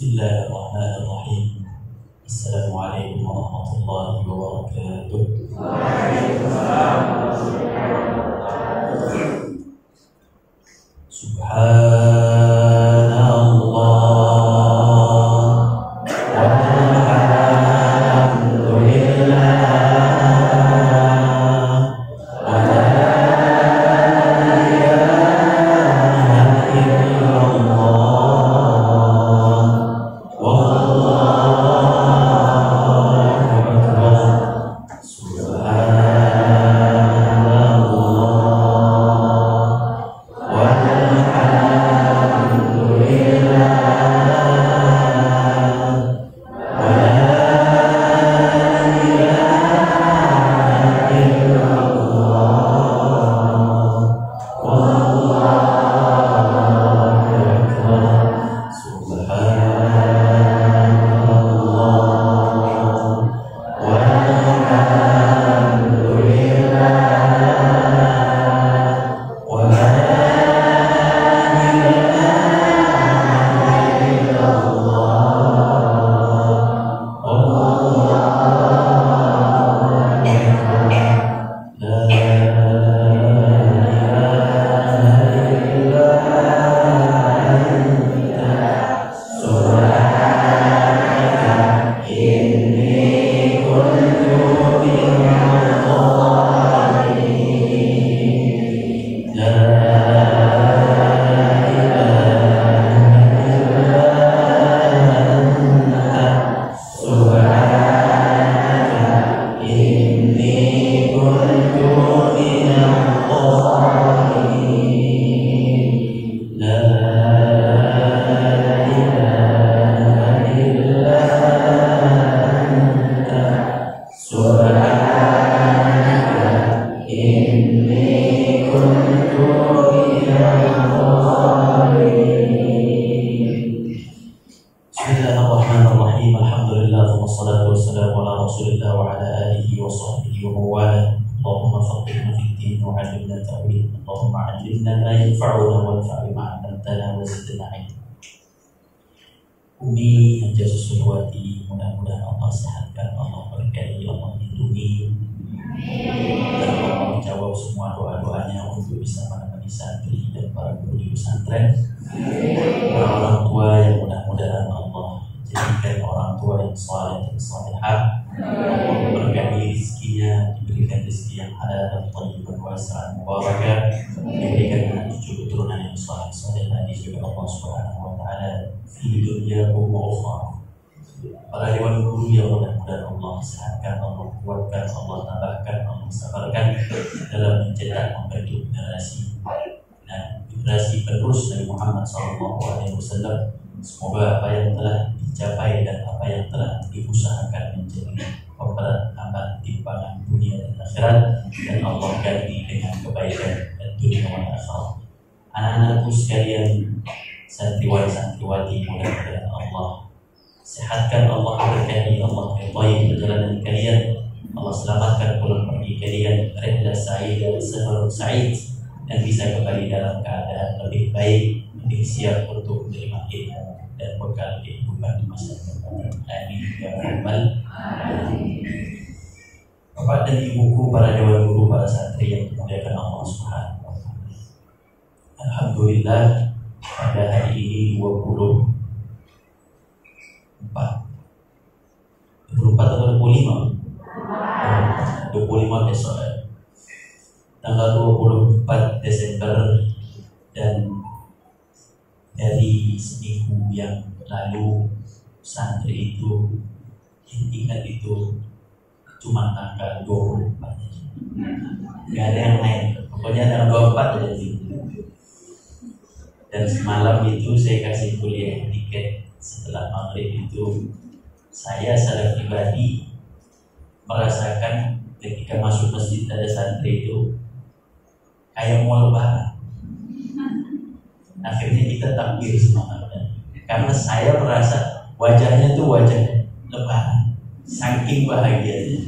Bismillahirrahmanirrahim. Assalamualaikum warahmatullahi wabarakatuh. Subhanallah walhamdulillah wa la ilaha illallah wallahu akbar. Bismillahirrahmanirrahim. Alhamdulillah wassalatu wassalamu ala Rasulillah wa ala alihi wa sahbihi wa mawala. Allahumma faqihna fid din wa 'allimna ta'wil. Allahumma 'allimna ma yanfa'una wanfa'na bima 'allamtana wa zidna 'ilma. Umi yang jasa sulwati, mudah-mudahan Allah sehatkan, Allah berkahi, Allah lindungi, dan Allah menjawab semua doa-doanya untuk bisa menemani santri dan para guru di pesantren, para orang tua yang mudah-mudahan Allah jadikan orang tua yang saleh dan salehah. Allah berkahi rezekinya, diberikan rezeki yang halal dan thayyibah wasi'an mubarakah, diberikan anak cucu keturunan yang saleh-saleh di juga Allah Subhanahu wa taala di dunia wa ukhra. Para dewan guru yang mudah-mudahan Allah sehatkan, Allah kuatkan, Allah tambahkan, Allah sabarkan dalam mencetak membentuk generasi dan generasi penerus Nabi Muhammad SAW. Semoga apa yang telah dicapai dan apa yang telah diusahakan menjadi pemberat amal timbangan dunia dan akhirat, dan Allah ganti dengan kebaikan dan dunia dan akhirat. Anak-anakku sekalian, santriwati, mudah-mudahan Allah sehatkan, Allah berkahi, Allah ridhai perjalanan kalian, Allah selamatkan pulang pergi kalian, rihlah sa'id dan safarun sa'id, dan bisa kembali dalam keadaan lebih baik, lebih siap untuk menerima ilmu dan bekal kehidupan di masa depan. Amin ya rabbal alamin. Bapak dan ibuku, para dewan guru, para santri yang dimuliakan Allah Subhanahu wa taala. Alhamdulillah, pada hari ini 24 atau 25 besok ya. Tanggal 24 Desember, dan dari seminggu yang lalu santri itu yang ingat itu cuma tanggal 24 aja. Gak ada yang lain, pokoknya tanggal 24 aja sih. Dan semalam itu saya kasih kuliah tiket setelah maghrib itu, saya secara pribadi merasakan ketika masuk masjid ada santri itu kayak mau lebaran. Akhirnya kita takbir semangatnya, karena saya merasa wajahnya tuh wajah lebaran, saking bahagianya.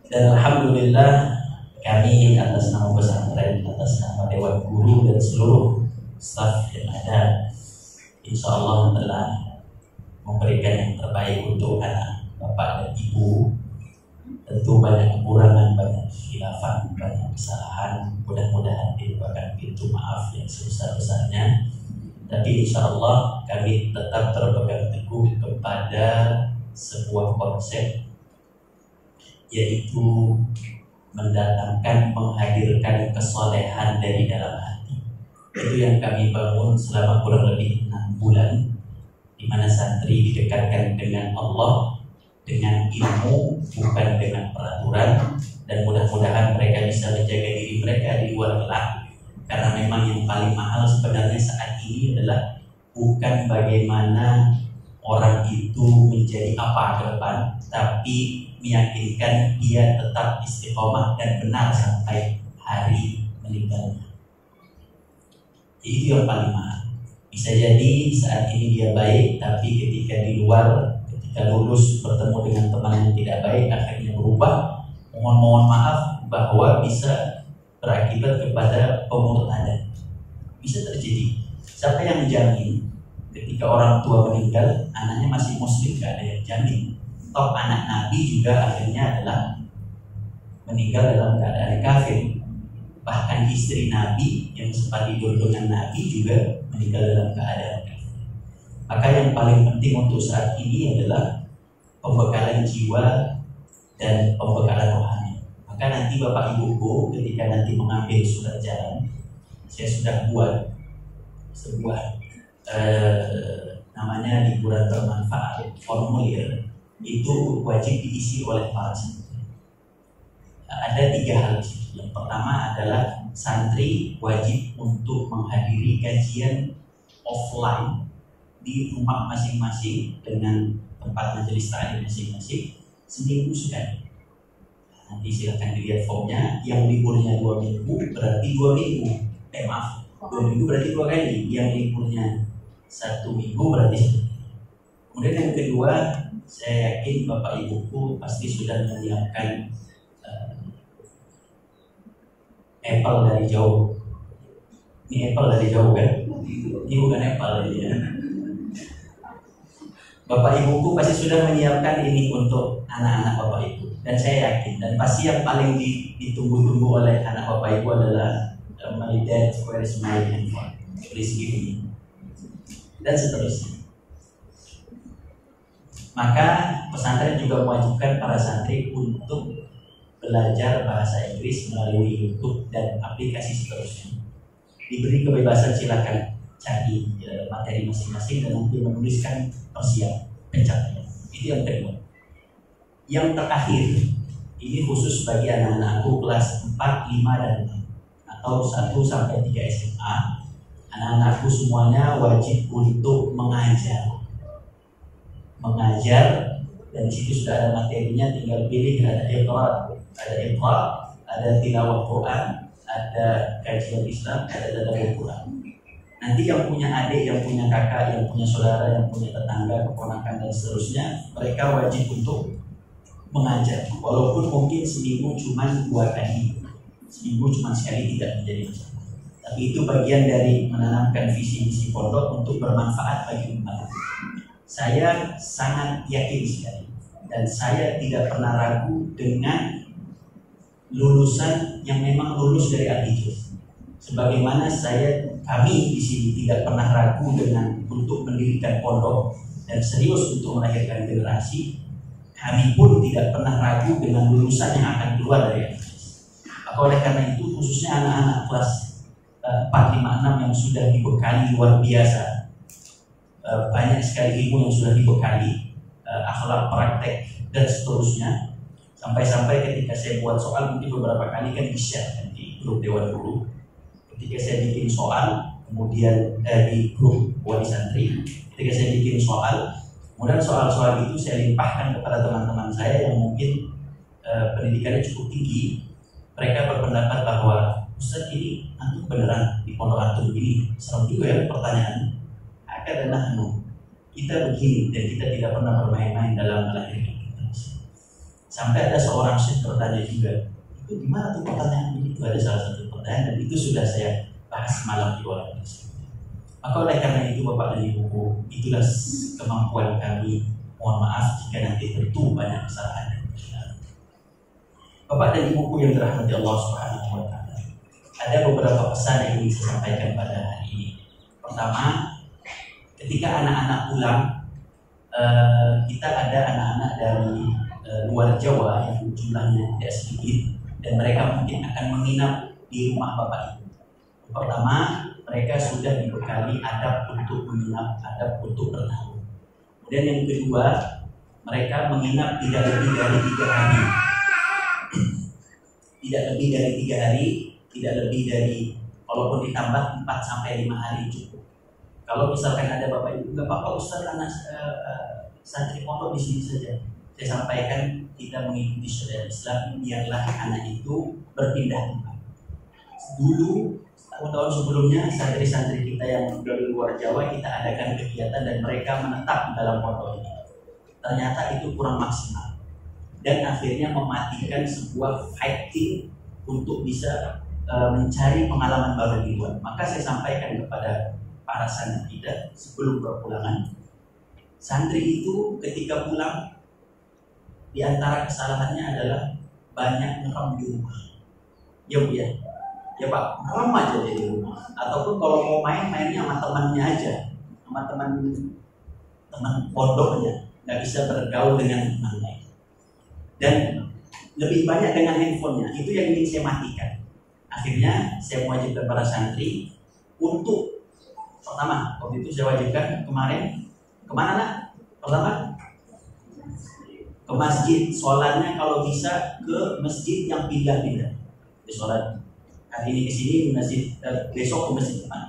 Dan alhamdulillah kami atas nama pesantren, atas nama Dewan Guru dan seluruh staf yang ada, insya Allah telah memberikan yang terbaik untuk anak bapak dan ibu. Tentu banyak kekurangan, banyak khilafan, banyak kesalahan. Mudah-mudahan dibukakan pintu maaf yang sebesar-besarnya. Tapi insya Allah kami tetap berpegang teguh kepada sebuah konsep, yaitu mendatangkan, menghadirkan kesolehan dari dalam hati. Itu yang kami bangun selama kurang lebih 6 bulan, di mana santri didekatkan dengan Allah, dengan ilmu, bukan dengan peraturan. Dan mudah-mudahan mereka bisa menjaga diri mereka di luar kelak. Karena memang yang paling mahal sebenarnya saat ini adalah bukan bagaimana orang itu menjadi apa ke depan, tapi meyakinkan dia tetap istiqomah dan benar sampai hari meninggalnya. Itu yang paling mahal. Bisa jadi saat ini dia baik, tapi ketika di luar, ketika lulus bertemu dengan teman yang tidak baik, akhirnya berubah. Mohon maaf bahwa bisa berakibat kepada pemurtadan. Bisa terjadi. Siapa yang menjamin ketika orang tua meninggal, anaknya masih muslim? Gak ada yang jamin. Toh anak Nabi juga akhirnya adalah meninggal dalam keadaan kafir. Bahkan istri Nabi yang sempat tidur dengan Nabi juga meninggal dalam keadaan kafir. Maka yang paling penting untuk saat ini adalah pembekalan jiwa dan pembekalan rohani. Maka nanti Bapak Ibuku ketika nanti mengambil surat jalan, saya sudah buat sebuah namanya liburan bermanfaat, formulir. Itu wajib diisi oleh para santri. Ada 3 hal. Yang pertama adalah santri wajib untuk menghadiri kajian offline di rumah masing-masing dengan tempat majelis taklim masing-masing seminggu sekali. Nanti silakan dilihat formnya. Yang liburnya 2 minggu berarti 2 minggu. Maaf, 2 minggu berarti 2 kali. Yang liburnya 1 minggu berarti 1 kali. Kemudian yang kedua, saya yakin Bapak Ibuku pasti sudah menyiapkan apple dari jauh. Ini apple dari jauh kan? Ini bukan apple ya. Bapak Ibuku pasti sudah menyiapkan ini untuk anak-anak Bapak Ibu. Dan saya yakin, dan pasti yang paling ditunggu-tunggu oleh anak Bapak Ibu adalah my dad, where is my handphone? Please give me. Dan seterusnya. Maka pesantren juga mewajibkan para santri untuk belajar bahasa Inggris melalui YouTube dan aplikasi seterusnya. Diberi kebebasan, silakan cari materi masing-masing dan nanti menuliskan persiap pencapaian. Itu yang kedua. Yang terakhir, ini khusus bagi anak-anakku kelas 4, 5, dan 6 atau 1 sampai 3 SMA. Anak-anakku semuanya wajib untuk mengajar, dan di situ sudah ada materinya, tinggal pilih. Ada iqra, ada tilawah Quran, ada kajian Islam, ada tadabbur Quran. Nanti yang punya adik, yang punya kakak, yang punya saudara, yang punya tetangga, keponakan dan seterusnya, mereka wajib untuk mengajar. Walaupun mungkin seminggu cuma 2 kali, seminggu cuma sekali, tidak menjadi masalah. Tapi itu bagian dari menanamkan visi-misi pondok untuk bermanfaat bagi umat. Saya sangat yakin sekali, dan saya tidak pernah ragu dengan lulusan yang memang lulus dari Al-Hijr. Sebagaimana kami di sini tidak pernah ragu dengan untuk mendirikan pondok dan serius untuk melahirkan generasi, kami pun tidak pernah ragu dengan lulusan yang akan keluar dari Al-Hijr. Maka oleh karena itu, khususnya anak-anak kelas 4, 5, 6 yang sudah dibekali luar biasa, banyak sekali ilmu yang sudah dibekali, akhlak, praktek dan seterusnya. Sampai-sampai ketika saya buat soal, mungkin beberapa kali kan di-share di grup Dewan Guru. Ketika saya bikin soal, kemudian di grup wali santri, ketika saya bikin soal, kemudian soal-soal itu saya limpahkan kepada teman-teman saya yang mungkin pendidikannya cukup tinggi. Mereka berpendapat bahwa Ustaz, ini antum beneran di pondok antum ini serem juga ya pertanyaan. Adalah kita begini, dan kita tidak pernah bermain-main dalam melahirkan generasi. Sampai ada seorang syekh bertanya juga, Itu gimana tuh pertanyaan begitu? Ada salah satu pertanyaan dan itu sudah saya bahas malam di orang tersebut. Maka oleh karena itu Bapak dan Ibu, itulah kemampuan kami. Mohon maaf jika nanti tentu banyak kesalahan dan kesalahan. Bapak dan Ibuku yang dirahmati Allah Subhanahu wa Ta'ala, ada beberapa pesan yang ingin saya sampaikan pada hari ini. Pertama, ketika anak-anak pulang, kita ada anak-anak dari luar Jawa yang jumlahnya tidak sedikit dan mereka mungkin akan menginap di rumah Bapak Ibu. Pertama, mereka sudah dibekali adab untuk menginap, adab untuk bertamu. Kemudian yang kedua, mereka menginap tidak lebih dari 3 hari. Tidak lebih dari 3 hari, tidak lebih dari, walaupun ditambah 4 sampai 5 hari cukup. Kalau misalkan ada Bapak Ibu, enggak apa-apa Ustaz, anak santri pondok di sini saja. Saya sampaikan kita mengikuti syariat Islam, biarlah anak itu berpindah tempat. Dulu tahun-tahun sebelumnya santri-santri kita yang dari luar Jawa kita adakan kegiatan dan mereka menetap di dalam pondok ini. Ternyata itu kurang maksimal dan akhirnya mematikan sebuah fighting untuk bisa mencari pengalaman baru di luar. Maka saya sampaikan kepada para santri kita sebelum berpulangan, santri itu ketika pulang di antara kesalahannya adalah banyak ngerem di rumah. Ya Bu ya. Ya Pak, ngerem aja di rumah. Ataupun kalau mau mainnya sama temannya aja, sama teman pondoknya, nggak bisa bergaul dengan teman lain. Dan lebih banyak dengan handphonenya. Itu yang ingin saya matikan. Akhirnya saya mewajibkan para santri untuk pertama, waktu itu saya wajibkan kemarin kemana nak? Pertama ke masjid, sholatnya kalau bisa ke masjid yang pindah-pindah. Di sholat hari ini ke sini masjid, besok ke masjid depan.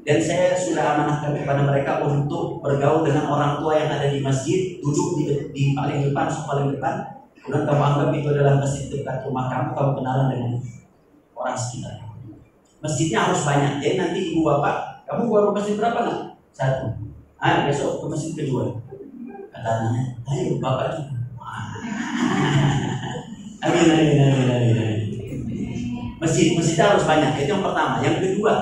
Dan saya sudah amanahkan kepada mereka untuk bergaul dengan orang tua yang ada di masjid, duduk di paling depan, paling depan. Kemudian kamu anggap itu adalah masjid dekat rumah kamu kenalan dengan orang sekitar. Masjidnya harus banyak. Jadi nanti ibu bapak, kamu baru masjid berapa nak? 1. Besok ke masjid kedua. Kata anaknya, ayo bapak juga. Amin. Masjid harus banyak. Itu yang pertama. Yang kedua,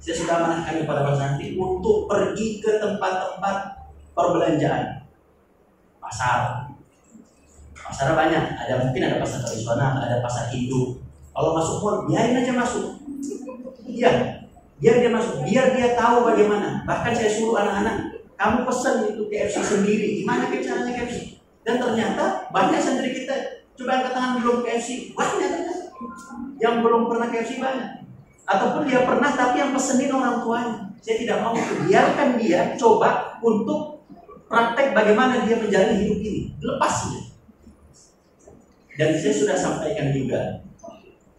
saya sudah amanahkan kepada para santri untuk pergi ke tempat-tempat perbelanjaan. Pasar banyak. Mungkin ada pasar tradisional, ada pasar Hindu. Kalau masuk mall, biarin aja masuk. Iya, biar dia masuk, biar dia tahu bagaimana. Bahkan saya suruh anak-anak, kamu pesan itu KFC sendiri. Gimana caranya KFC? Dan ternyata banyak santri kita coba angkat tangan belum KFC, banyak yang belum pernah KFC banyak. Ataupun dia pernah tapi yang pesenin orang tuanya. Saya tidak mau biarkan dia coba untuk praktek bagaimana dia menjalani hidup ini. Lepas dia. Dan saya sudah sampaikan juga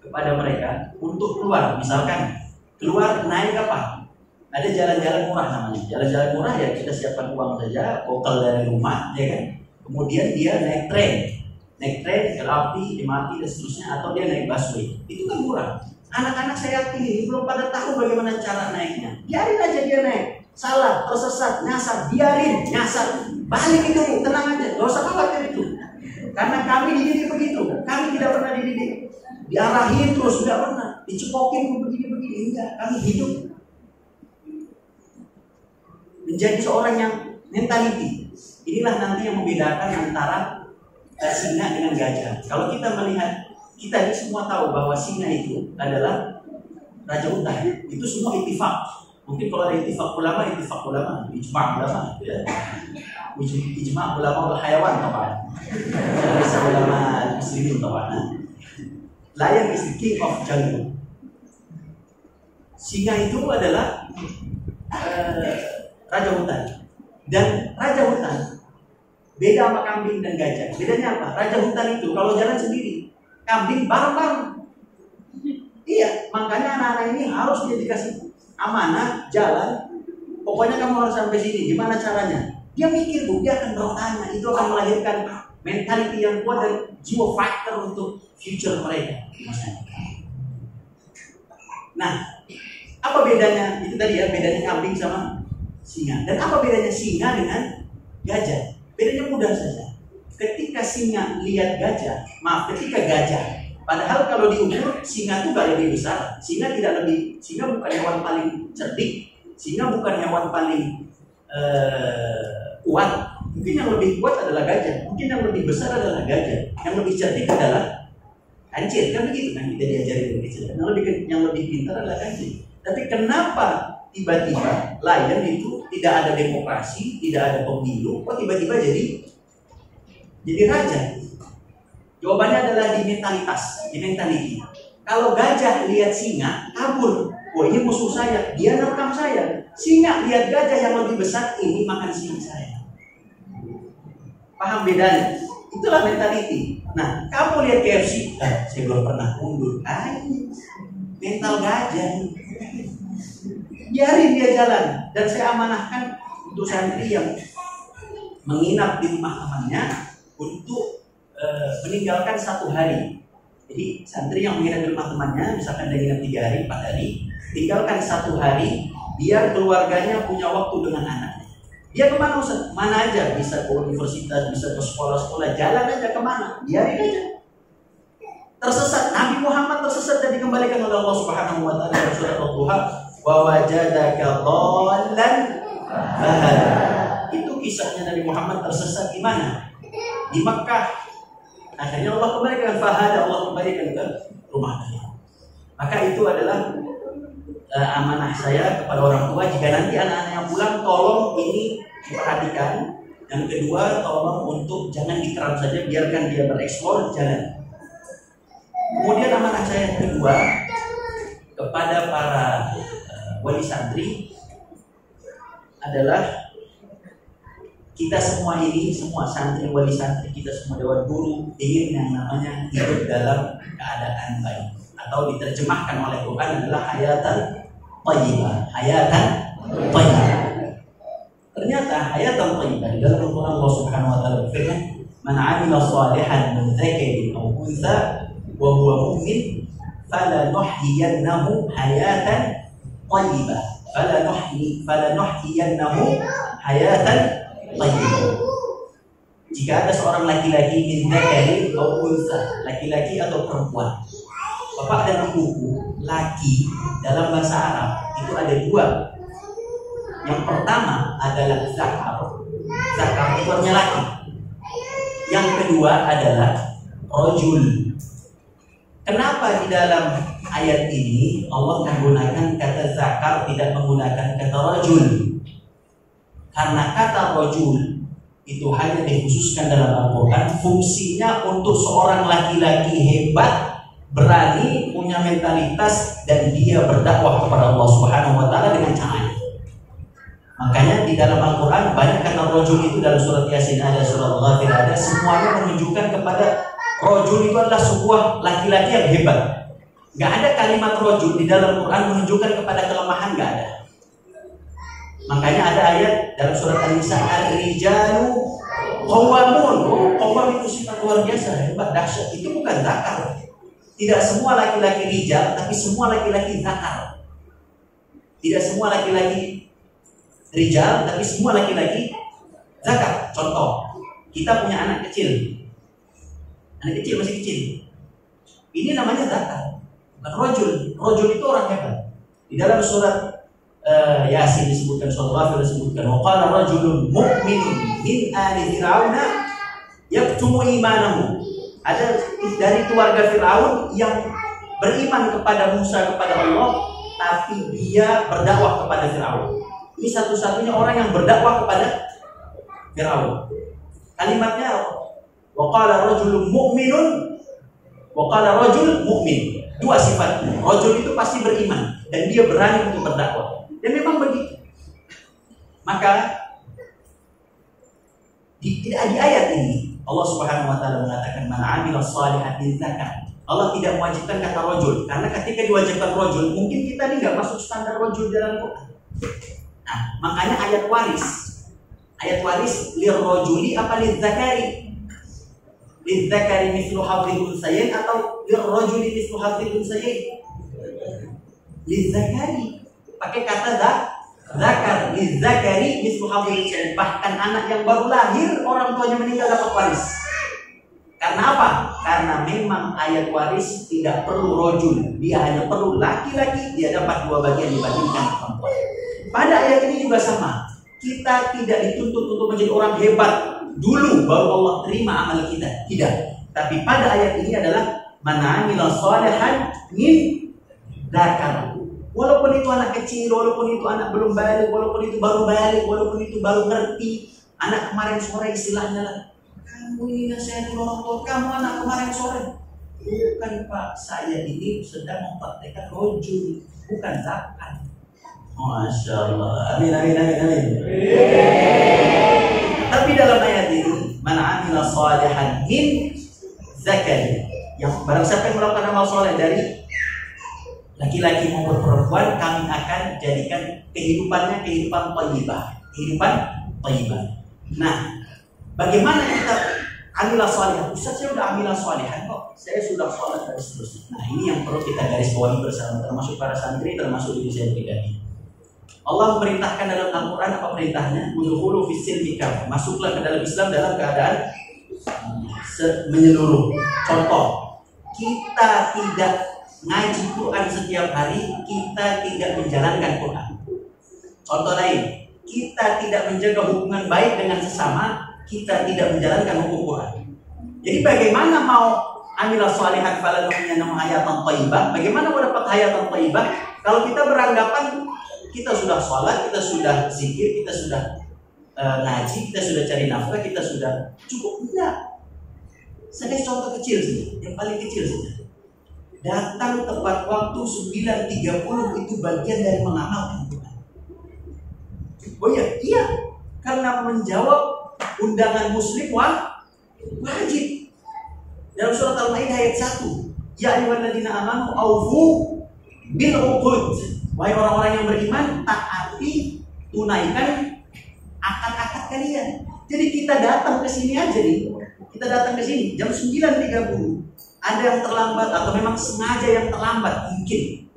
kepada mereka untuk keluar, misalkan keluar naik apa? Ada jalan-jalan murah namanya. Jalan-jalan murah ya kita siapkan uang saja, bekal dari rumah, ya kan? Kemudian dia naik tren, LRT, MRT dan seterusnya, atau dia naik busway. Itu kan murah. Anak-anak saya yakin ini belum pada tahu bagaimana cara naiknya. Biarin aja dia naik. Salah, tersesat, nyasar, biarin nyasar. Balik itu, tenang aja, gak usah khawatir itu. Karena kami dididik begitu. Kami tidak pernah dididik diarahin terus, tidak pernah dicepokin begini-begini. Enggak, kami hidup menjadi seorang yang mentality. Inilah nanti yang membedakan antara singa dengan gajah. Kalau kita melihat, kita ini semua tahu bahwa singa itu adalah raja hutan. Itu semua ittifaq. Mungkin kalau ada ittifaq ulama, ijma' ulama, ya. Ijma' ulama al-hayawan, taban. Bisa ulama muslimin, taban. Lion is the king of jungle. Singa itu adalah raja hutan. Dan raja hutan beda sama kambing dan gajah. Bedanya apa? Raja hutan itu kalau jalan sendiri, kambing bareng-bareng. Iya, makanya anak-anak ini harus dia dikasih amanah jalan. Pokoknya kamu harus sampai sini. Gimana caranya? Dia mikir, Bu, dia akan bertanya. Itu akan melahirkan mentality yang kuat dan jiwa fighter untuk future mereka. Nah, apa bedanya? Itu tadi ya, bedanya kambing sama singa. Dan apa bedanya singa dengan gajah? Bedanya mudah saja. Ketika singa lihat gajah, ketika gajah Padahal kalau diukur singa itu gak lebih besar. Singa bukan hewan paling cerdik. Singa bukan hewan paling kuat. Mungkin yang lebih kuat adalah gajah. Mungkin yang lebih besar adalah gajah. Yang lebih cerdik adalah anjing. Kan begitu kan kita diajarin begitu. Yang lebih pintar adalah anjing. Tapi kenapa tiba-tiba lion itu tidak ada demokrasi, tidak ada pemilu, kok tiba-tiba jadi raja? Jawabannya adalah di mentalitas, di mentality. Kalau gajah lihat singa, kabur. Wah, ini musuh saya, dia nerkam saya. Singa lihat gajah yang lebih besar, ini makan siang saya. Paham bedanya? Itulah mentality. Nah, kamu lihat KFC, saya belum pernah mundur. Mental gajah. Biarin dia jalan. Dan saya amanahkan untuk santri yang menginap di rumah temannya untuk meninggalkan 1 hari. Jadi santri yang menginap di rumah temannya, misalkan dia menginap 3 hari, 4 hari, tinggalkan 1 hari, biar keluarganya punya waktu dengan anaknya. Dia kemana Ustaz? Mana aja, bisa ke universitas, bisa ke sekolah-sekolah, jalan aja kemana, biarin aja. Tersesat, Nabi Muhammad tersesat dan dikembalikan oleh Allah Subhanahu wa taala dalam surat Al-Duha, wa wajadaka dhallan fahada. Itu kisahnya Nabi Muhammad tersesat di mana? Di Makkah. Akhirnya Allah kembalikan fahada, Allah kembalikan ke rumahnya. Maka itu adalah amanah saya kepada orang tua. Jika nanti anak-anak yang pulang, tolong ini diperhatikan. Yang kedua, tolong untuk jangan dikeram saja, biarkan dia bereksplor jalan. Kemudian amanah saya yang kedua kepada para wali santri adalah kita semua ini, semua santri, wali santri, kita semua dewan guru ingin yang namanya hidup dalam keadaan baik, atau diterjemahkan oleh Quran adalah hayatan thayyibah. Hayatan thayyibah. Ternyata hayatan thayyibah di dalam Al-Quran Allah Subhanahu wa taala berfirman, "Man 'amila shalihan min dzakarin aw untha wa huwa mu'min falanuhyiyannahu hayatan thayyibah." Falanuhyiyannahu hayatan thayyibah. Jika ada seorang laki-laki min dzakarin aw untha, laki-laki atau perempuan. Bapak dan ibuku, laki dalam bahasa Arab itu ada 2. Yang pertama adalah zakar. Zakar itu artinya laki. Yang kedua adalah rajul. Kenapa di dalam ayat ini Allah menggunakan kata zakar, tidak menggunakan kata rajul? Karena kata rajul itu hanya dikhususkan dalam Al-Quran, fungsinya untuk seorang laki-laki hebat, berani, punya mentalitas, dan dia berdakwah kepada Allah Subhanahu wa taala dengan caranya. Makanya di dalam Al-Quran banyak kata rajul itu, dalam surat Yasin ada, surat Ghafir ada, semuanya menunjukkan kepada rajul itu adalah sebuah laki-laki yang hebat. Gak ada kalimat rajul di dalam Quran menunjukkan kepada kelemahan, gak ada. Makanya ada ayat dalam surat An-Nisa, ar-rijalu qawwamun. Qawwam itu sifat luar biasa, hebat, dahsyat. Itu bukan zakar. Tidak semua laki-laki rijal, tapi semua laki-laki zakar. Tidak semua laki-laki rijal, tapi semua laki-laki zakar. Contoh, kita punya anak kecil. Anak kecil, masih kecil. Ini namanya zakar, bukan rajul. Rajul itu orang hebat. Di dalam surat Yasin disebutkan, surat Ghafir disebutkan, wa qala rajulun mu'minun min ali fir'auna yaktumu imanahu. Ada dari keluarga Firaun yang beriman kepada Musa, kepada Allah, tapi dia berdakwah kepada Firaun. Ini satu-satunya orang yang berdakwah kepada Firaun. Kalimatnya wa qala rajulun mu'minun, wa qala rajul mu'min. 2 sifat. Rajul itu pasti beriman dan dia berani untuk berdakwah. Dan memang begitu. Maka di ayat ini Allah Subhanahu wa taala mengatakan man 'amila shalihan min dzakar. Allah tidak mewajibkan kata rajul, karena ketika diwajibkan rajul, mungkin kita ini enggak masuk standar rajul dalam Quran. Nah, makanya ayat waris lir rajuli apa lil dzakari? Lil dzakari mithlu hadhil unsayain atau lir rajuli mithlu hadhil unsayain? Lil dzakari. Pakai kata zakar, lil dzakari mithlu hadhil unsayain. Bahkan anak yang baru lahir orang tuanya meninggal dapat waris. Karena apa? Karena memang ayat waris tidak perlu rojul, dia hanya perlu laki-laki, dia dapat 2 bagian dibandingkan perempuan. Pada ayat ini juga sama. Kita tidak dituntut untuk menjadi orang hebat dulu baru Allah terima amal kita. Tidak. Tapi pada ayat ini adalah man 'amila shalihan min dzakar. Walaupun itu anak kecil, walaupun itu anak belum balik, walaupun itu baru balik, walaupun itu baru ngerti. Anak kemarin sore istilahnya lah, kamu ini nasihatin orang tua kamu anak kemarin sore. Bukan Pak, saya ini sedang mempraktekkan rojul, bukan zakat. Masya Allah. Amin, amin, amin, amin. Tapi dalam ayat ini, man 'amila shalihan min zakari, yang barang siapa yang melakukan amal soleh dari laki-laki maupun perempuan, kami akan jadikan kehidupannya kehidupan thayyibah, kehidupan thayyibah. Nah, bagaimana kita amilah sholihan? Ustaz, saya udah amilah sholihan kok, saya sudah sholat dan seterusnya. Nah, ini yang perlu kita garis bawahi bersama, termasuk para santri, termasuk diri saya pribadi. Allah memerintahkan dalam Al-Quran apa perintahnya? Udkhulu fis-silmi kafah. Masuklah ke dalam Islam dalam keadaan menyeluruh. Contoh, kita tidak ngaji Quran setiap hari, kita tidak menjalankan Quran. Contoh lain, kita tidak menjaga hubungan baik dengan sesama, kita tidak menjalankan hukum Quran. Jadi bagaimana mau amilah shalihat falanuhyiyannahu hayatan thayyibah? Bagaimana mau dapat hayatan thayyibah kalau kita beranggapan kita sudah sholat, kita sudah zikir, kita sudah ngaji, kita sudah cari nafkah, kita sudah cukup? Enggak. Saya kasih contoh kecil saja, yang paling kecil saja. Datang tepat waktu 9.30 itu bagian dari mengamalkan Quran. Oh iya, karena menjawab undangan muslim wajib. Dalam surat Al-Maidah ayat 1, ya ayyuhalladzina amanu aufu bil uqud. Wahai orang-orang yang beriman, taati, tunaikan akad-akad kalian. Jadi kita datang ke sini aja nih. Kita datang ke sini jam 9.30. Ada yang terlambat atau memang sengaja yang terlambat, mungkin.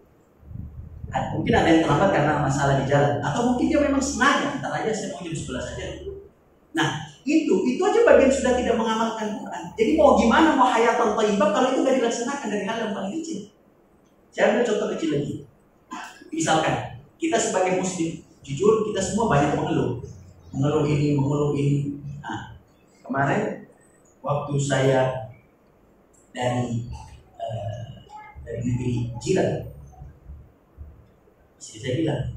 Mungkin ada yang terlambat karena masalah di jalan, atau mungkin dia memang sengaja. Ntar aja saya mau jam 11 saja. Nah, itu aja bagian sudah tidak mengamalkan Quran. Jadi mau gimana, mau hayatan thayyibah kalau itu nggak dilaksanakan dari hal yang paling kecil. Saya ambil contoh kecil lagi. Misalkan kita sebagai muslim, jujur kita semua banyak mengeluh ini. Nah, kemarin waktu saya dari negeri jiran, istri saya bilang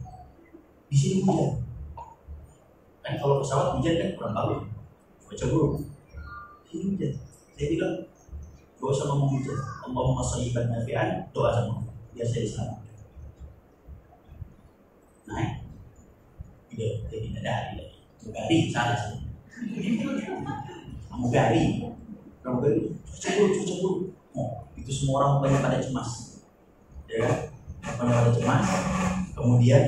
di sini hujan. Kan kalau pesawat hujan kan kurang bagus, cuaca buruk. Sini hujan. Saya bilang gak usah ngomong hujan. Allahumma shayyiban nafi'an, doa sama biar saya diselamatkan. Naik, tidak ada lagi. Mugari salah sih. Mugari, cuaca buruk. Oh, itu semua orang banyak pada cemas, ya, banyak pada cemas. Kemudian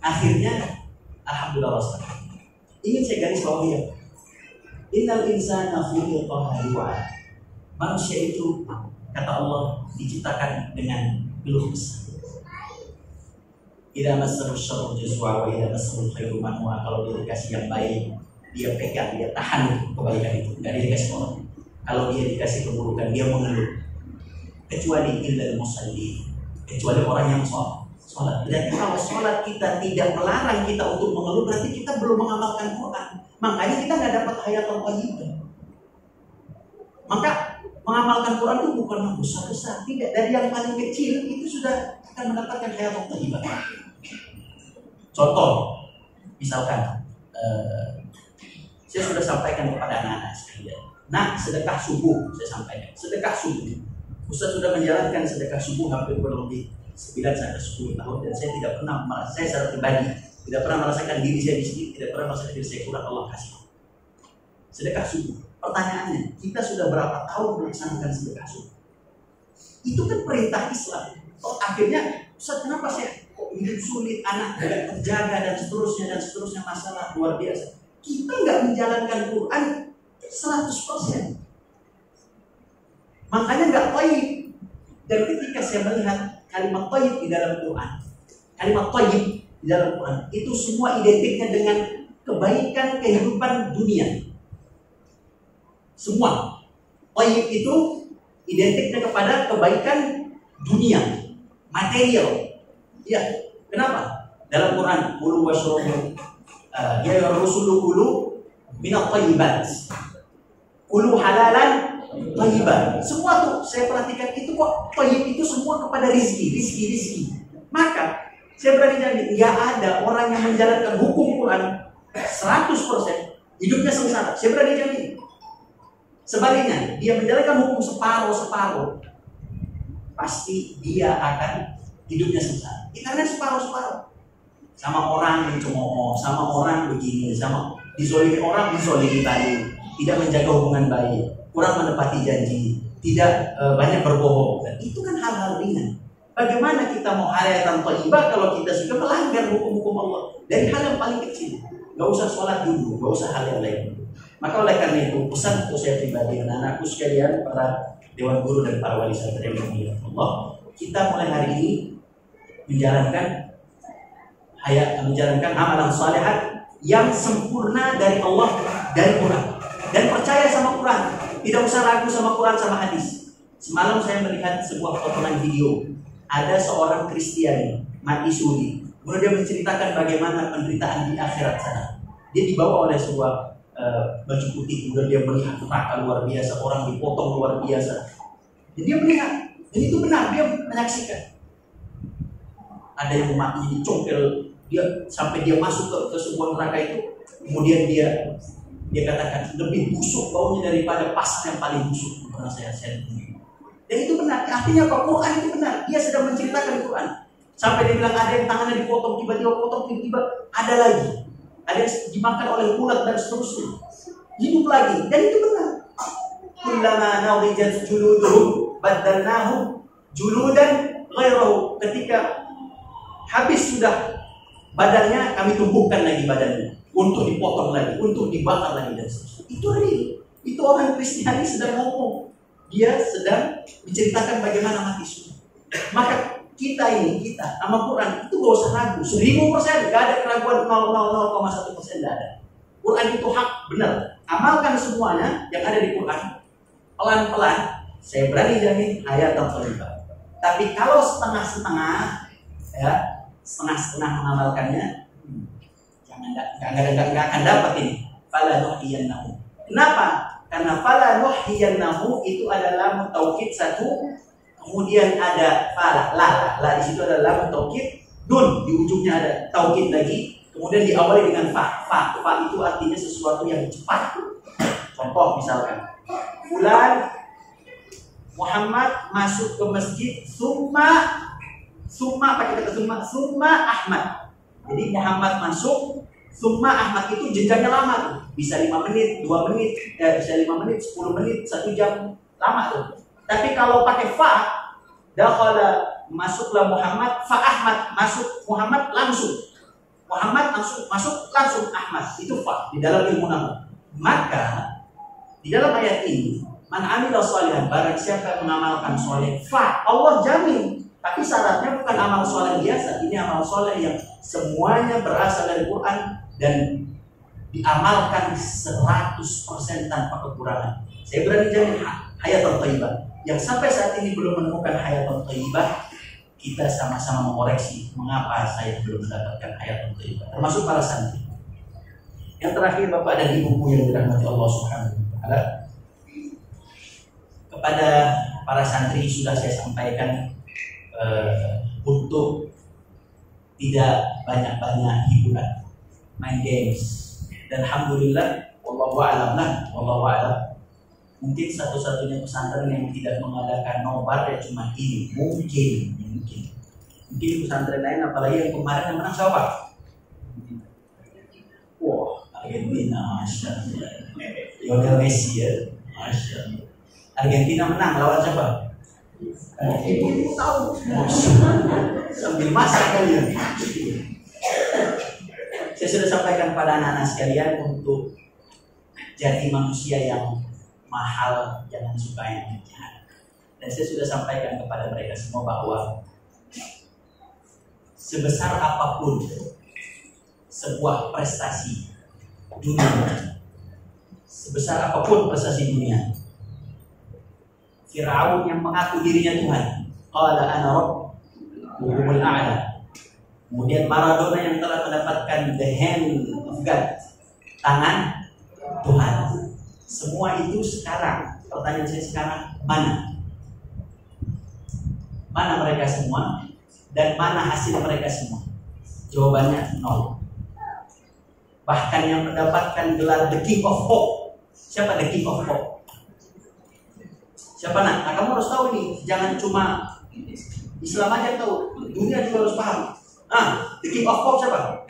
akhirnya, alhamdulillah wassalam. Ingin saya garis bawahi ya. Innal insana khuliqa halu'a. Manusia itu, kata Allah, diciptakan dengan keluh kesah. Idza massahu syarru jazua wa idza massahu khairu manua. Kalau dia dikasih yang baik, dia pegang, dia tahan kebaikan itu, enggak dia dikasih orang. Kalau dia dikasih keburukan, dia mengeluh. Kecuali illal musalli, kecuali orang yang sholat. Berarti kalau sholat kita tidak melarang kita untuk mengeluh, berarti kita belum mengamalkan Quran. Makanya kita nggak dapat hayatul thayyibah. Maka mengamalkan Quran itu bukan besar-besar, tidak. Dari yang paling kecil itu sudah akan mendapatkan hayatul thayyibah. Contoh, misalkan saya sudah sampaikan kepada anak-anak sekalian. Nah, sedekah subuh saya sampaikan. Sedekah subuh. Ustaz sudah menjalankan sedekah subuh hampir kurang lebih 9 sampai 10 tahun dan saya tidak pernah merasa, saya secara pribadi tidak pernah merasakan diri saya di sini, tidak pernah merasakan diri saya kurang Allah kasih. Sedekah subuh. Pertanyaannya, kita sudah berapa tahun melaksanakan sedekah subuh? Itu kan perintah Islam. Oh, akhirnya Ustaz, kenapa saya kok hidup sulit, anak tidak terjaga dan seterusnya masalah luar biasa. Kita nggak menjalankan Quran 100%. Makanya nggak thayyib. Dan ketika saya melihat kalimat thayyib di dalam Quran, kalimat thayyib di dalam Quran itu semua identiknya dengan kebaikan kehidupan dunia. Semua. Thayyib itu identiknya kepada kebaikan dunia, material. Ya, kenapa? Dalam Quran, qulu washrabu ya rusulu qulu minat thayyibat. Qulu halalan thayyiban. Semua tuh saya perhatikan itu kok thayyib itu semua kepada rizki. Maka saya berani jamin nggak ada orang yang menjalankan hukum Quran 100% hidupnya sengsara. Saya berani jamin. Sebaliknya, dia menjalankan hukum separuh, pasti dia akan hidupnya sengsara. Karena separuh. Sama orang mencemooh, sama orang begini, sama dizolimi orang, dizolimi balik, tidak menjaga hubungan baik, kurang menepati janji, tidak banyak berbohong. Dan itu kan hal-hal ringan. Bagaimana kita mau hayatan thayyibah kalau kita sudah melanggar hukum-hukum Allah dari hal yang paling kecil? Gak usah sholat dulu, gak usah hal yang lain. Maka oleh karena itu pesan untuk saya pribadi dan anak-anakku sekalian, para dewan guru dan para wali santri yang dimuliakan Allah, kita mulai hari ini menjalankan amalan salihat yang sempurna dari Allah, dari Quran, dan percaya sama Quran. Tidak usah ragu sama Quran sama hadis. Semalam saya melihat sebuah potongan video. Ada seorang Kristiani mati suri. Kemudian dia menceritakan bagaimana penderitaan di akhirat sana. Dia dibawa oleh sebuah baju putih, kemudian dia melihat neraka luar biasa, orang dipotong luar biasa. Dan dia melihat, dan itu benar, dia menyaksikan. Ada yang mati dicongkel, dia sampai dia masuk ke sebuah neraka itu, kemudian dia katakan lebih busuk baunya daripada pasar yang paling busuk pernah saya lihat. Dan itu benar, artinya apa? Quran itu benar. Dia sedang menceritakan Quran. Sampai dia bilang ada yang tangannya dipotong, tiba-tiba ada lagi. Ada yang dimakan oleh ulat dan seterusnya. Hidup lagi. Dan itu benar. Kullama nawrijat juluduhum baddalnahum juludan ghairahu. Ketika habis sudah badannya, kami tumbuhkan lagi badannya. Untuk dipotong lagi, untuk dibakar lagi dan seterusnya. Itu real. Itu orang Kristiani sedang ngomong. Dia sedang menceritakan bagaimana mati suri. Maka kita sama Quran itu gak usah ragu 1000%, gak ada keraguan 0,1% gak ada. Quran itu hak, benar. Amalkan semuanya yang ada di Quran. Pelan-pelan, saya berani jamin hayat thayyibah. Tapi kalau setengah-setengah, ya setengah-setengah mengamalkannya, nggak akan dapat ini. Fala nuhyiyannahu. Kenapa? Karena fala nuhyiyannahu itu adalah mutaukid satu. Kemudian ada la di situ ada lam taukid, nun di ujungnya ada taukid lagi, kemudian diawali dengan fa itu artinya sesuatu yang cepat. Contoh misalkan, fulan Muhammad masuk ke masjid, summa pakai kata summa Ahmad. Jadi Muhammad masuk, summa Ahmad itu jenjangnya lama tuh, bisa 5 menit, 2 menit, bisa 5 menit, 10 menit, 1 jam, lama tuh. Tapi kalau pakai fa, dakhala masuklah Muhammad, fa Ahmad masuk Muhammad langsung. Muhammad masuk langsung Ahmad. Itu fa di dalam ilmu nahwu. Maka di dalam ayat ini, man amila shalihan, barang siapa mengamalkan saleh, fa Allah jamin. Tapi syaratnya bukan amal saleh biasa. Ini amal saleh yang semuanya berasal dari Quran dan diamalkan 100% tanpa kekurangan. Saya berani jamin hayatan thayyibah. Yang sampai saat ini belum menemukan hayatan thayyibah, kita sama-sama mengoreksi mengapa saya belum mendapatkan hayatan thayyibah, termasuk para santri. Yang terakhir, Bapak dan Ibu yang dirahmati Allah Subhanahu wa taala, kepada para santri sudah saya sampaikan untuk tidak banyak-banyak hiburan, main games. Dan alhamdulillah, wallahu a'lam. Mungkin satu-satunya pesantren yang tidak mengadakan nobar ya cuma ini. Mungkin pesantren lain, apalagi yang kemarin yang menang siapa? Wah, Argentina, Masya Allah. Lionel Messi ya, Masya Allah. Argentina menang lawan siapa? Ibu tahu, sambil masak kalian. Saya sudah sampaikan pada anak-anak sekalian untuk jadi manusia yang mahal, jangan suka yang jahat. Dan saya sudah sampaikan kepada mereka semua bahwa sebesar apapun sebuah prestasi dunia, sebesar apapun prestasi dunia. Firaun yang mengaku dirinya Tuhan, qala ana rabbukumul a'la. Kemudian Maradona yang telah mendapatkan the hand of God, tangan Tuhan. Semua itu sekarang, pertanyaan saya sekarang, mana? Mana mereka semua? Dan mana hasil mereka semua? Jawabannya nol. Bahkan yang mendapatkan gelar The King of Pop. Siapa The King of Pop? Siapa nak? Nah, kamu harus tahu nih, jangan cuma Islam aja tahu, dunia juga harus paham. The King of Pop siapa?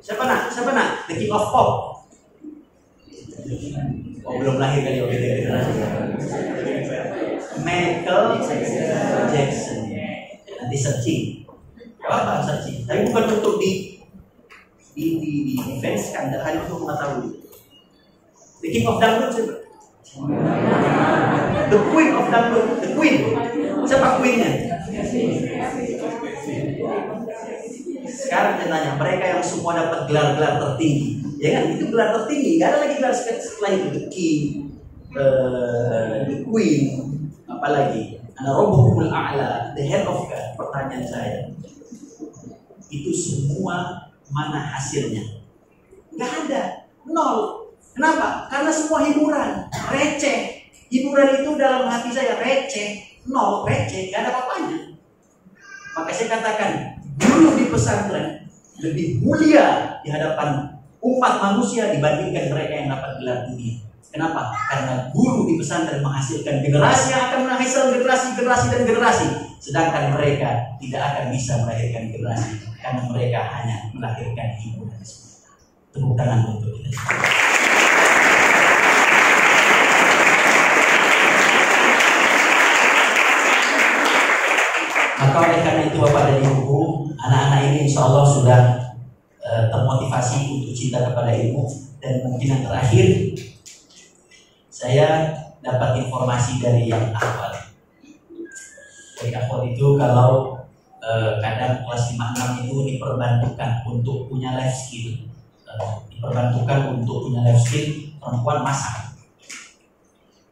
Siapa nak? Siapa nak? The King of Pop. Oh, belum lahir kali ya, generasi. Michael Jackson. Nanti searching. Apa searching? Tapi bukan untuk di defense kan, hanya untuk mengetahui. The King of Dangdut siapa? The Queen of Dangdut. The Queen. Siapa Queennya? Sekarang saya tanya, mereka yang semua dapat gelar-gelar tertinggi, ya kan? Itu gelar tertinggi, nggak ada lagi gelar setelah itu. The King, the Queen, apalagi ana rabbukumul a'la, the head of God. Pertanyaan saya, itu semua mana hasilnya? Nggak ada, nol. Kenapa? Karena semua hiburan, receh. Hiburan itu dalam hati saya receh, nol, receh, nggak ada apa-apanya. Maka saya katakan, guru di pesantren lebih mulia di hadapan umat manusia dibandingkan mereka yang dapat gelar dunia. Kenapa? Karena guru di pesantren menghasilkan generasi yang akan menghasilkan generasi dan generasi, sedangkan mereka tidak akan bisa melahirkan generasi karena mereka hanya melahirkan hiburan semata. Tepuk tangan untuk kita. Maka oleh karena itu Bapak dan Ibu, anak-anak ini insya Allah sudah termotivasi untuk cinta kepada ilmu. Dan mungkin yang terakhir, saya dapat informasi dari yang akhwat. Dari akhwat itu kalau kadang kelas 5-6 itu diperbantukan untuk punya life skill. Diperbantukan untuk punya life skill perempuan masak.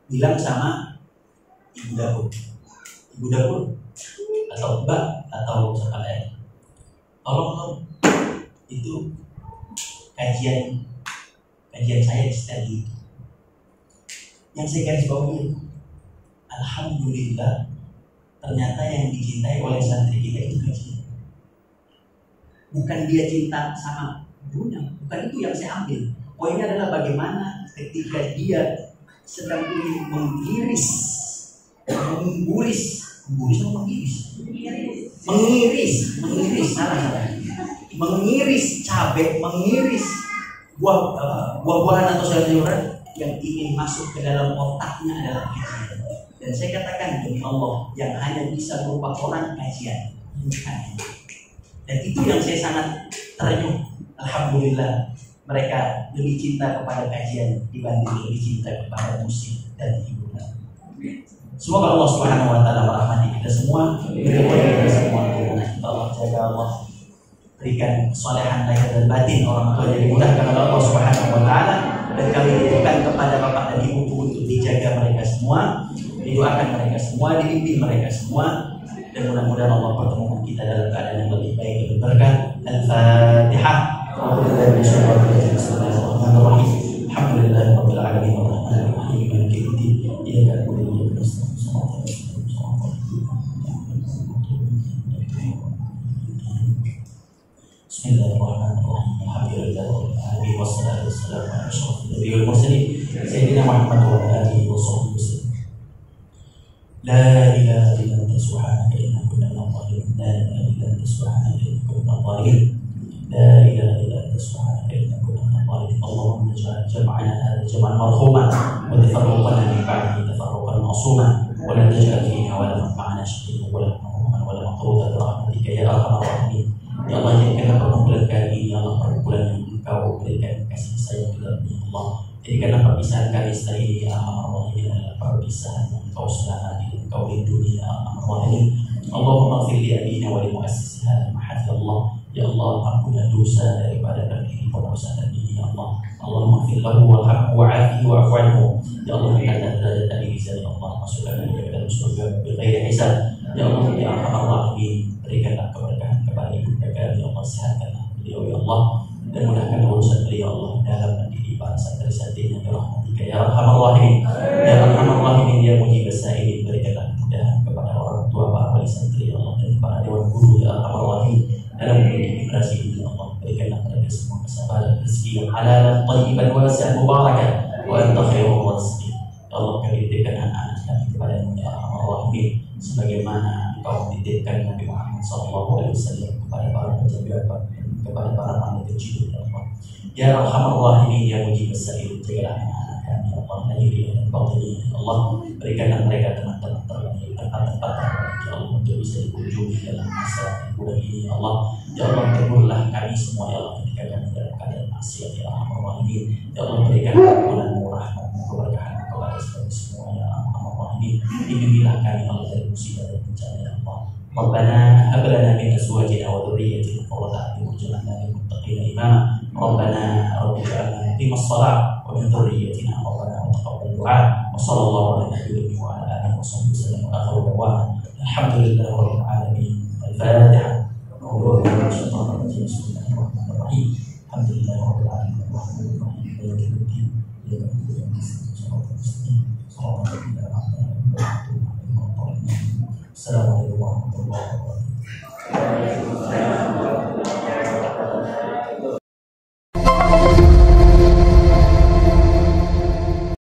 Bilang sama ibu dapur. Ibu dapur atau mbak atau siapa lain, tolong itu kajian saya di study. Yang saya garis bawahi, alhamdulillah ternyata yang dicintai oleh santri kita itu kajian. Bukan dia cinta sama gurunya, bukan itu yang saya ambil. Poinnya adalah bagaimana ketika dia sedang ingin mengiris cabai, mengiris buah-buahan atau sayur-sayuran yang ingin masuk ke dalam otaknya adalah kajian. Dan saya katakan demi Allah, yang hanya bisa merubah orang kajian, bukan. Dan itu yang saya sangat terenyuh. Alhamdulillah mereka lebih cinta kepada kajian dibanding lebih cinta kepada musik dan hiburan. Semoga Allah Subhanahu wa taala merahmati kita semua, meridhoi kita semua. Allah jaga, Allah berikan kesolehan lahir dan batin, orang tua yang dimudahkan oleh Allah Subhanahu wa taala, dan kami titipkan kepada bapak dan ibu untuk dijaga mereka semua, didoakan mereka semua, dibimbing mereka semua, dan mudah-mudahan Allah pertemukan kita dalam keadaan yang lebih baik, lebih berkah. Al-Fatihah. Bismillahirrahmanirrahim. Alhamdulillahirabbil alamin arrahmanir rahim maliki yaumiddin. Iyyaka na'budu wa iyyaka nasta'in. Bismillahirrahmanirrahim. Alhamdulillahirabbil alamin wassalatu wassalamu ala asyrofil anbiya'i wal mursalin sayyidina Muhammad wa ala alihi wa sahbihi wasallam. La ilaha illa anta subhanaka inna kunna minadh dhalimin. La ilaha illa anta subhanaka inna kunna minadh dhalimin. La ilaha illa anta subhanaka inna kunna minadh dhalimin. Allahumma ij'al jam'ana hadha jam'an marhuman wa tafarruqana min ba'dihi tafarruqan ma'suman wa la taj'al fihi wa la ma'ana shaqiyyan wa la mahruman wa la maqrutan bi rahmatika ya arhamar rahimin. Ya Allah, jadikanlah perkumpulan kali ini, ya Allah, perkumpulan yang Engkau berikan kasih sayang kepada ya Allah. Jadikanlah perpisahan kali ini, ya Arhamar Rahimin, adalah perpisahan yang Engkau selahani, Engkau lindungi, ya Arhamar Rahimin. Allahumma ighfir li abina wa li mu'assisi hadha al-mahad, ya Allah. Ya Allah, ampunilah dosa daripada kami pendosa dan ini ya Allah. Allahumma fir lahu warhamhu wa'afihi wa'fu anhu. Ya Allah, angkatlah derajat Abi Rizal ya Allah, masukkan dia ke dalam surga bighairi hisab. Ya Allah, ya Arhamar Rahimin, berikanlah keberkahan kepada ibunda kami ya Allah, sehatkanlah beliau ya Allah, dan mudahkan urusan beliau ya Allah dalam mendidik para santri-santrinya ya rahmatika ya Arhamar Rahimin. Ya Arhamar Rahimin, ya Mujibas Sa'ilin, berikanlah kemudahan kepada orang tua para wali santri ya Allah, dan para dewan guru ya Arhamar Rahimin dalam mendidik generasi ini ya Allah. Berikanlah mereka semua kesabaran, rezeki yang halal, thayyiban, wasi'an, mubarakan, wa anta khairur raziqin. Ya Allah, kami titipkan anak-anak kami kepadamu ya Arhamar Rahimin, sebagaimana Engkau titipkan Nabi Muhammad SAW kepada para penjaga, kepada para wanita kecil ya Allah. Ya Arhamar Rahimin, ya Mujibas Sa'il, jagalah anak-anak kami ya Allah, lahiriah dan batiniah ya Allah. Berikanlah mereka teman-teman terbaik, tempat-tempat terbaik ya Allah, untuk bisa dikunjungi dalam masa bulan ini ya Allah. Ya Allah, tegurlah kami semua ya Allah ketika kami dalam keadaan maksiat ya Arhamar Rahimin. Ya Allah, berikan ampunanmu, rahmatmu, keberkahan kepada semua ya Arhamar Rahimin. Lindungilah kami Allah dari musibah dan bencana ya Allah. Rabbana hab lana min azwajina wa dhurriyyatina qurrata a'yun waj'alna lil muttaqina imama. Rabbana rabbi ij'alna muqimas shalah wa min dhurriyyatina rabbana wa taqabbal du'a. Wa sallallahu ala nabiyyina wa ala alihi wa sahbihi wasallam wa akhiru da'wana alhamdulillahi rabbil alamin. Al-Fatihah. Bismillahirrahmanirrahim. Alhamdulillahi rabbil alamin. Arrahmanirrahim. Maliki yaumiddin. Iyyaka na'budu wa iyyaka nasta'in. Assalamualaikum warahmatullahi wabarakatuh.